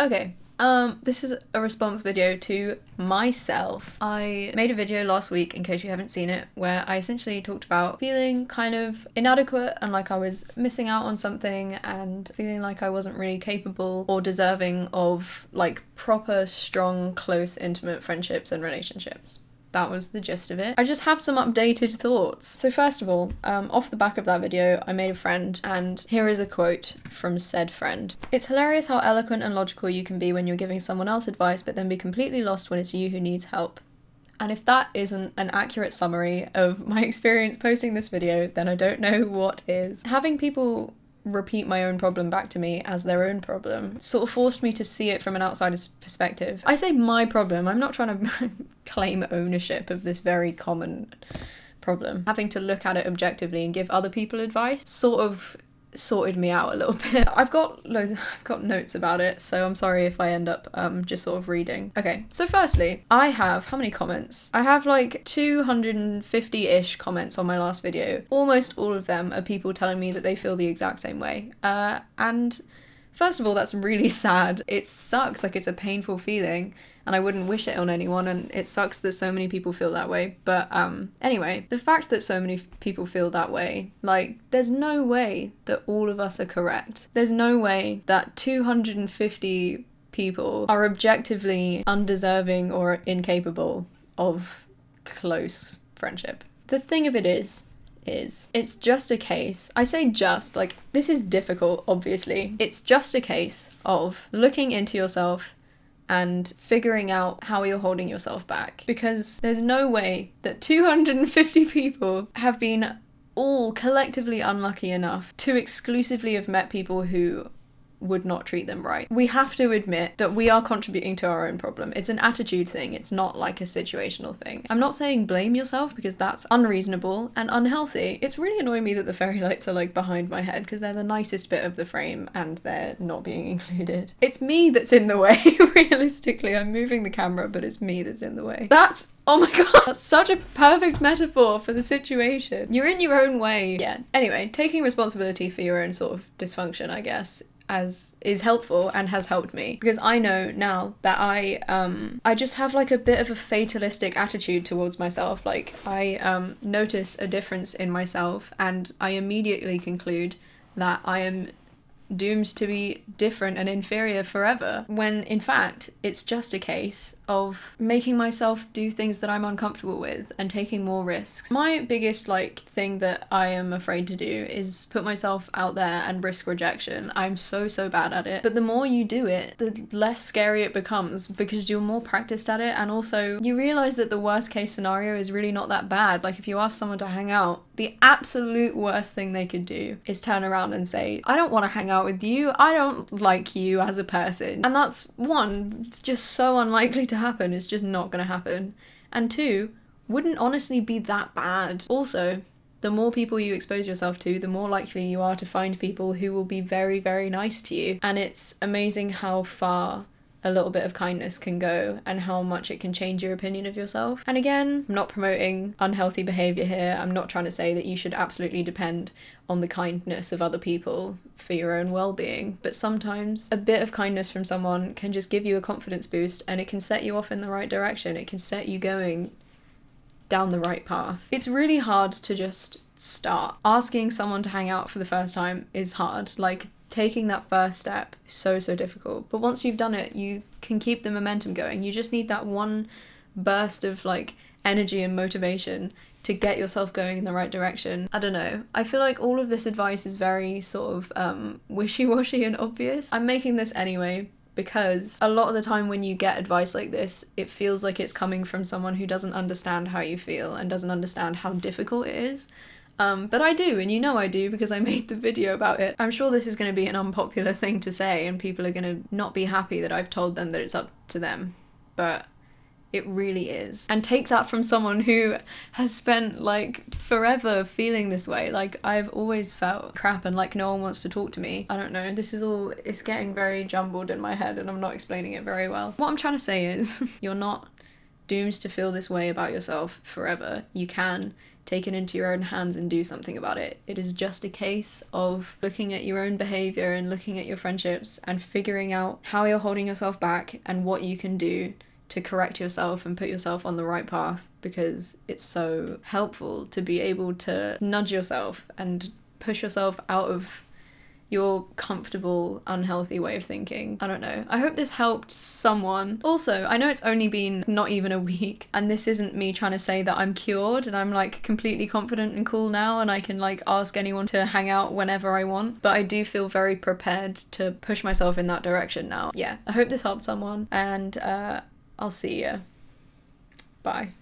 Okay, this is a response video to myself. I made a video last week, in case you haven't seen it, where I essentially talked about feeling kind of inadequate and like I was missing out on something and feeling like I wasn't really capable or deserving of like proper, strong, close, intimate friendships and relationships. That was the gist of it. I just have some updated thoughts. So first of all, off the back of that video, I made a friend, and here is a quote from said friend. "It's hilarious how eloquent and logical you can be when you're giving someone else advice, but then be completely lost when it's you who needs help." And if that isn't an accurate summary of my experience posting this video, then I don't know what is. Having people repeat my own problem back to me as their own problem sort of forced me to see it from an outsider's perspective. I say my problem, I'm not trying to claim ownership of this very common problem. Having to look at it objectively and give other people advice sort of sorted me out a little bit. I've got notes about it, so I'm sorry if I end up just sort of reading. Okay, so firstly, I have, how many comments? I have like 250-ish comments on my last video. Almost all of them are people telling me that they feel the exact same way. And first of all, that's really sad. It sucks, like it's a painful feeling, and I wouldn't wish it on anyone, and it sucks that so many people feel that way. But anyway, the fact that so many people feel that way, like, there's no way that all of us are correct. There's no way that 250 people are objectively undeserving or incapable of close friendship. The thing of it is it's just a case, I say just, like, this is difficult, obviously. It's just a case of looking into yourself and figuring out how you're holding yourself back. Because there's no way that 250 people have been all collectively unlucky enough to exclusively have met people who would not treat them right. We have to admit that we are contributing to our own problem. It's an attitude thing, it's not like a situational thing. I'm not saying blame yourself, because that's unreasonable and unhealthy. It's really annoying me that the fairy lights are like behind my head, because they're the nicest bit of the frame and they're not being included. It's me that's in the way, realistically. I'm moving the camera, but it's me that's in the way. Oh my god, that's such a perfect metaphor for the situation. You're in your own way. Yeah, anyway, taking responsibility for your own sort of dysfunction, I guess, as is helpful and has helped me, because I know now that I just have like a bit of a fatalistic attitude towards myself. Like I notice a difference in myself and I immediately conclude that I am doomed to be different and inferior forever, when in fact it's just a case of making myself do things that I'm uncomfortable with and taking more risks. My biggest like thing that I am afraid to do is put myself out there and risk rejection. I'm so bad at it, but the more you do it, the less scary it becomes, because you're more practiced at it, and also you realize that the worst case scenario is really not that bad. Like if you ask someone to hang out, the absolute worst thing they could do is turn around and say, I don't want to hang out with you, I don't like you as a person. And that's, one, just so unlikely to happen. It's just not gonna happen. And two, wouldn't honestly be that bad. Also, the more people you expose yourself to, the more likely you are to find people who will be very nice to you. And it's amazing how far a little bit of kindness can go and how much it can change your opinion of yourself. And again, I'm not promoting unhealthy behaviour here. I'm not trying to say that you should absolutely depend on the kindness of other people for your own well-being, but sometimes a bit of kindness from someone can just give you a confidence boost, and it can set you off in the right direction. It can set you going down the right path. It's really hard to just start. Asking someone to hang out for the first time is hard. Like, taking that first step is so difficult, but once you've done it, you can keep the momentum going. You just need that one burst of like energy and motivation to get yourself going in the right direction. I don't know, I feel like all of this advice is very sort of wishy-washy and obvious. I'm making this anyway because a lot of the time when you get advice like this, it feels like it's coming from someone who doesn't understand how you feel and doesn't understand how difficult it is. But I do, and you know I do, because I made the video about it. I'm sure this is going to be an unpopular thing to say, and people are going to not be happy that I've told them that it's up to them, but it really is. And take that from someone who has spent like forever feeling this way. Like, I've always felt crap and like no one wants to talk to me. I don't know, this is all, it's getting very jumbled in my head and I'm not explaining it very well. What I'm trying to say is, you're not doomed to feel this way about yourself forever. You can take it into your own hands and do something about it. It is just a case of looking at your own behavior and looking at your friendships and figuring out how you're holding yourself back and what you can do to correct yourself and put yourself on the right path, because it's so helpful to be able to nudge yourself and push yourself out of your comfortable, unhealthy way of thinking. I don't know. I hope this helped someone. Also, I know it's only been not even a week, and this isn't me trying to say that I'm cured and I'm like completely confident and cool now and I can like ask anyone to hang out whenever I want, but I do feel very prepared to push myself in that direction now. Yeah, I hope this helped someone, and I'll see you. Bye.